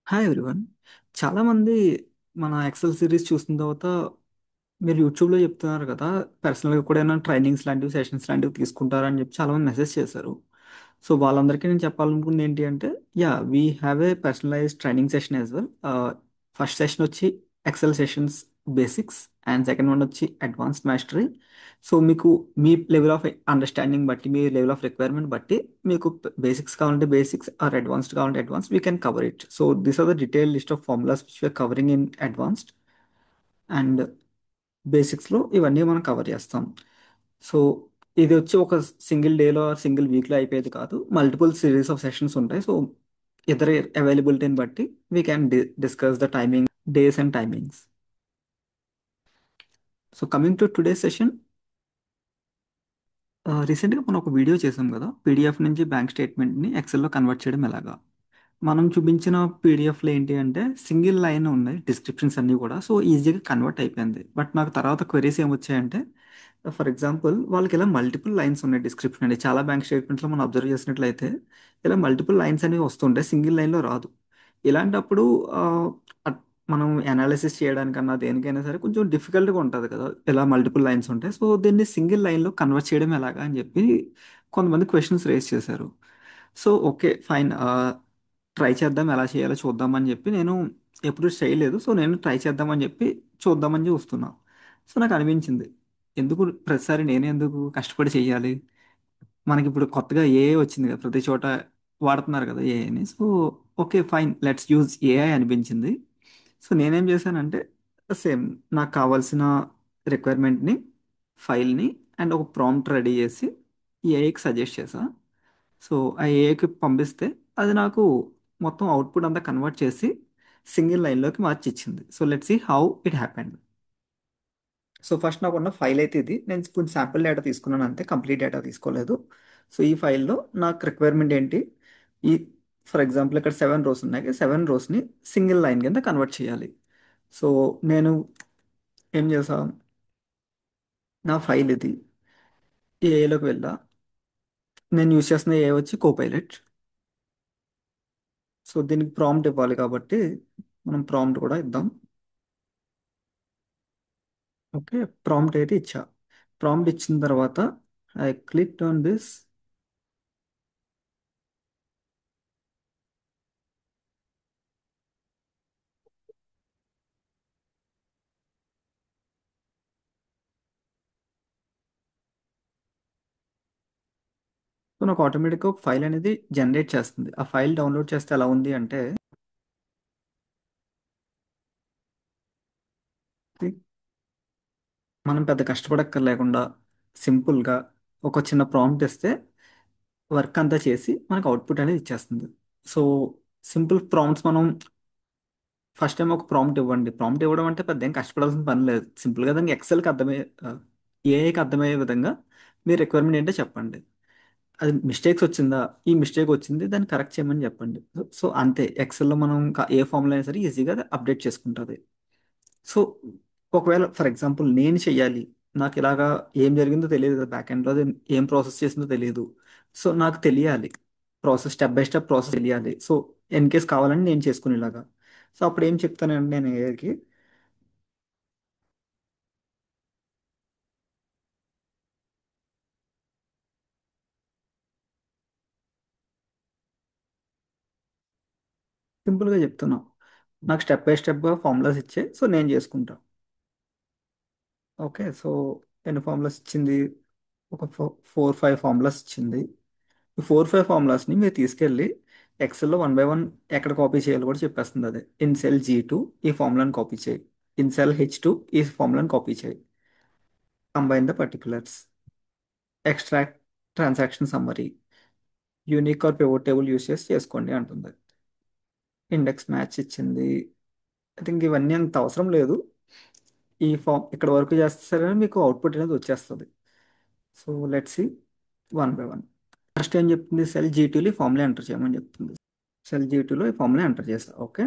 Hi everyone. చాలామంది మన XL series చూసిన తర్వాత మీరు యూట్యూబ్లో చెప్తున్నారు కదా, పర్సనల్గా కూడా ఏమైనా ట్రైనింగ్స్ లాంటివి సెషన్స్ లాంటివి తీసుకుంటారని చెప్పి చాలామంది మెసేజ్ చేశారు. సో వాళ్ళందరికీ నేను చెప్పాలనుకుంది ఏంటి అంటే, yeah we have a personalize training session as well. First session వచ్చి excel sessions basics, and second one వచ్చి అడ్వాన్స్డ్ మాస్టరీ. సో మీకు మీ లెవెల్ ఆఫ్ అండర్స్టాండింగ్ బట్టి, మీ లెవెల్ ఆఫ్ రిక్వైర్మెంట్ బట్టి, మీకు బేసిక్స్ కావాలంటే బేసిక్స్ ఆర్ అడ్వాన్స్డ్ కావాలంటే advance, we can cover it. So this are the detail list of formulas which we are covering in advanced and బేసిక్స్లో ఇవన్నీ మనం కవర్ చేస్తాం. సో ఇది వచ్చి ఒక సింగిల్ డేలో సింగిల్ వీక్లో అయిపోయేది కాదు, మల్టిపుల్ సిరీస్ ఆఫ్ సెషన్స్ ఉంటాయి. సో ఇద్దరు అవైలబిలిటీని బట్టి we can discuss the timing, days and timings. So coming to today session, రీసెంట్గా మనం ఒక వీడియో చేసాం కదా, పీడిఎఫ్ నుంచి బ్యాంక్ స్టేట్మెంట్ని ఎక్సెల్లో కన్వర్ట్ చేయడం ఎలాగా. మనం చూపించిన పీడిఎఫ్లో ఏంటి అంటే సింగిల్ లైన్ ఉన్నాయి డిస్క్రిప్షన్స్ అన్నీ కూడా, సో ఈజీగా కన్వర్ట్ అయిపోయింది. బట్ నాకు తర్వాత క్వెరీస్ ఏమొచ్చాయంటే, ఫర్ ఎగ్జాంపుల్ వాళ్ళకి ఇలా మల్టిపుల్ లైన్స్ ఉన్నాయి డిస్క్రిప్షన్ అండి. చాలా బ్యాంక్ స్టేట్మెంట్స్లో మనం అబ్జర్వ్ చేసినట్లయితే ఇలా మల్టిపుల్ లైన్స్ అనేవి వస్తుంటాయి, సింగిల్ లైన్లో రాదు. ఇలాంటప్పుడు ఆ, అట్- మనం అనాలిసిస్ చేయడానికన్నా దేనికైనా సరే కొంచెం డిఫికల్ట్గా ఉంటుంది కదా, ఇలా మల్టిపుల్ లైన్స్ ఉంటాయి. సో దీన్ని సింగిల్ లైన్లో కన్వర్ట్ చేయడం ఎలాగా అని చెప్పి కొంతమంది క్వశ్చన్స్ రేస్ చేశారు. సో ఓకే ఫైన్, ట్రై చేద్దాం, ఎలా చేయాలో చూద్దామని చెప్పి నేను ఎప్పుడు చేయలేదు, సో నేను ట్రై చేద్దామని చెప్పి చూద్దామని చూస్తున్నా. సో నాకు అనిపించింది, ఎందుకు ప్రతిసారి నేనే ఎందుకు కష్టపడి చేయాలి. మనకి ఇప్పుడు కొత్తగా ఏఐ వచ్చింది కదా, ప్రతి చోట వాడుతున్నారు కదా ఏఐని. So okay fine, let's use AI అనిపించింది. సో నేనేం చేశానంటే, సేమ్ నాకు కావాల్సిన రిక్వైర్మెంట్ని, ఫైల్ని అండ్ ఒక ప్రాంప్ట్ రెడీ చేసి ఏఐకి సజెస్ట్ చేసా. సో ఆ ఏఐకి పంపిస్తే అది నాకు మొత్తం అవుట్పుట్ అంతా కన్వర్ట్ చేసి సింగిల్ లైన్లోకి మార్చి ఇచ్చింది. So let's see how it happened. So first నాకున్న ఫైల్ అయితే ఇది, నేను కొంచెం శాంపిల్ డేటా తీసుకున్నాను అంతే, కంప్లీట్ డేటా తీసుకోలేదు. సో ఈ ఫైల్లో నాకు రిక్వైర్మెంట్ ఏంటి, ఈ ఫర్ ఎగ్జాంపుల్ ఇక్కడ 7 రోస్ ఉన్నాయి, 7 రోస్ని సింగిల్ లైన్ కింద కన్వర్ట్ చేయాలి. సో నేను ఏం చేసాను, నా ఫైల్ ఇది, ఏఐలోకి వెళ్ళా. నేను యూస్ చేస్తున్న ఏ వచ్చి కోపైలట్. సో దీనికి ప్రాంప్ట్ ఇవ్వాలి కాబట్టి మనం ప్రాంప్ట్ కూడా ఇద్దాం. ఓకే, ప్రాంప్ట్ అయితే ఇచ్చా. ప్రాంప్ట్ ఇచ్చిన తర్వాత I click on this. So నాకు ఆటోమేటిక్గా ఒక ఫైల్ అనేది జనరేట్ చేస్తుంది. ఆ ఫైల్ డౌన్లోడ్ చేస్తే ఎలా ఉంది అంటే, మనం పెద్ద కష్టపడక్కర్లేకుండా సింపుల్గా ఒక చిన్న ప్రాంప్ట్ ఇస్తే వర్క్ అంతా చేసి మనకు అవుట్పుట్ అనేది ఇచ్చేస్తుంది. సో సింపుల్ ప్రాంప్ట్స్ మనం ఫస్ట్ టైం ఒక ప్రాంప్ట్ ఇవ్వండి. ప్రాంప్ట్ ఇవ్వడం అంటే పెద్ద ఏం కష్టపడాల్సిన పని లేదు. సింపుల్గా దానికి ఎక్సెల్కి అర్థమయ్యే, ఏఐకి అర్థమయ్యే విధంగా మీ రిక్వైర్మెంట్ ఏంటో చెప్పండి. అది మిస్టేక్స్ వచ్చిందా, ఈ మిస్టేక్ వచ్చింది దాన్ని కరెక్ట్ చేయమని చెప్పండి. సో అంతే, ఎక్సెల్లో మనం ఏ ఫామ్లో అయినా సరే ఈజీగా అప్డేట్ చేసుకుంటుంది. సో ఒకవేళ ఫర్ ఎగ్జాంపుల్ నేను చెయ్యాలి, నాకు ఇలాగా ఏం జరిగిందో తెలియదు కదా, బ్యాక్ ఎండ్లో అది ఏం ప్రాసెస్ చేసిందో తెలియదు. సో నాకు తెలియాలి, process step by step process తెలియాలి. సో ఇన్ కేస్ కావాలని నేను చేసుకునేలాగా. సో అప్పుడు ఏం చెప్తానంటే నేను ఏఐకి, సింపుల్గా చెప్తున్నా, నాకు స్టెప్ బై స్టెప్గా ఫార్ములాస్ ఇచ్చే, సో నేను చేసుకుంటా. ఓకే, సో ఎన్ని ఫార్ములాస్ ఇచ్చింది, ఒక 4-5 ఫార్ములాస్ ఇచ్చింది. ఈ 4-5 ఫార్ములాస్ని మీరు తీసుకెళ్ళి ఎక్సెల్లో 1 బై 1 ఎక్కడ కాపీ చేయాలో కూడా చెప్పేస్తుంది. అదే ఇన్ సెల్ G2 ఈ ఫార్ములాని కాపీ చేయి, ఇన్ సెల్ H2 ఈ ఫార్ములాని కాపీ చేయి, combine the particulars, extract transaction summary, unique or pivot table use చేసి చేసుకోండి అంటుంది. ఇండెక్స్ మ్యాచ్ ఇచ్చింది. ఐ థింక్ ఇవన్నీ అంత అవసరం లేదు. ఈ ఫామ్ ఇక్కడ వరకు చేస్తే మీకు అవుట్పుట్ అనేది వచ్చేస్తుంది. So let's see 1 by 1. First ఏం చెప్తుంది, సెల్ G2లో ఈ ఫార్ములా ఎంటర్ చేయమని చెప్తుంది. సెల్ G2లో ఈ ఫార్ములా ఎంటర్ చేస్తా. ఓకే,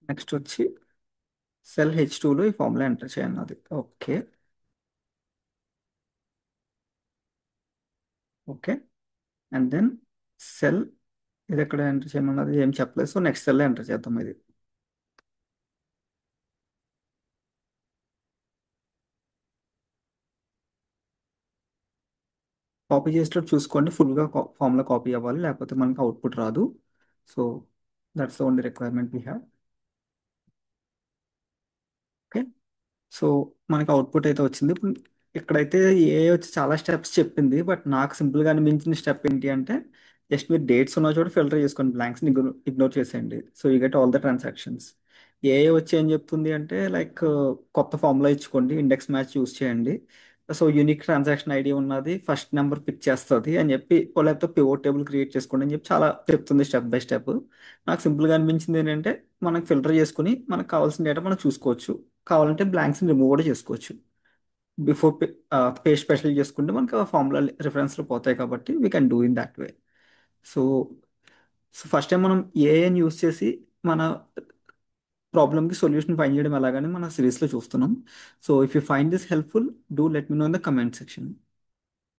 నెక్స్ట్ వచ్చి సెల్ H2లో ఈ ఫార్ములా ఎంటర్ చేయన్నది. Okay. Okay, and then cell ఇది ఎక్కడ ఎంటర్ చేయమన్నది ఏం చెప్పలేదు, సో నెక్స్ట్ సెల్లో ఎంటర్ చేద్దాం ఇది. కాపీ చేసేటప్పుడు చూసుకోండి, ఫుల్గా ఫామ్లో కాపీ అవ్వాలి, లేకపోతే మనకి అవుట్పుట్ రాదు. So that's the only requirement we have. Okay. So మనకి అవుట్పుట్ అయితే వచ్చింది. ఇప్పుడు ఇక్కడైతే ఏ వచ్చి చాలా స్టెప్స్ చెప్పింది, బట్ నాకు సింపుల్గా అనిపించిన స్టెప్ ఏంటి అంటే జస్ట్ మీరు డేట్స్ ఉన్న చోట ఫిల్టర్ చేసుకోండి, బ్లాంక్స్ని ఇగ్నోర్ చేసేయండి. So you get all the transactions. ఏ వచ్చి ఏం చెప్తుంది అంటే లైక్ కొత్త ఫార్ములా ఇచ్చుకోండి, ఇండెక్స్ మ్యాచ్ యూస్ చేయండి. సో యూనిక్ ట్రాన్సాక్షన్ ఐడి ఉన్నది, ఫస్ట్ నెంబర్ పిక్ చేస్తుంది అని చెప్పి, లేకపోతే పివోట్ టేబుల్ క్రియేట్ చేసుకోండి అని చెప్పి చాలా చెప్తుంది స్టెప్ బై స్టెప్. నాకు సింపుల్గా అనిపించింది ఏంటంటే మనకు ఫిల్టర్ చేసుకుని మనకు కావాల్సిన డేటా మనం చూసుకోవచ్చు. కావాలంటే బ్లాంక్స్ని రిమూవ్ కూడా చేసుకోవచ్చు. బిఫోర్ పే స్పెషల్ చేసుకుంటే మనకు ఆ ఫార్ములా రిఫరెన్స్లో పోతాయి, కాబట్టి we can do in that way. So so first time మనం ఏఐని యూస్ చేసి మన ప్రాబ్లమ్కి సొల్యూషన్ ఫైండ్ చేయడం ఎలాగని మన సిరీస్లో చూస్తున్నాం. So if you find this helpful, do let me know in the comment section.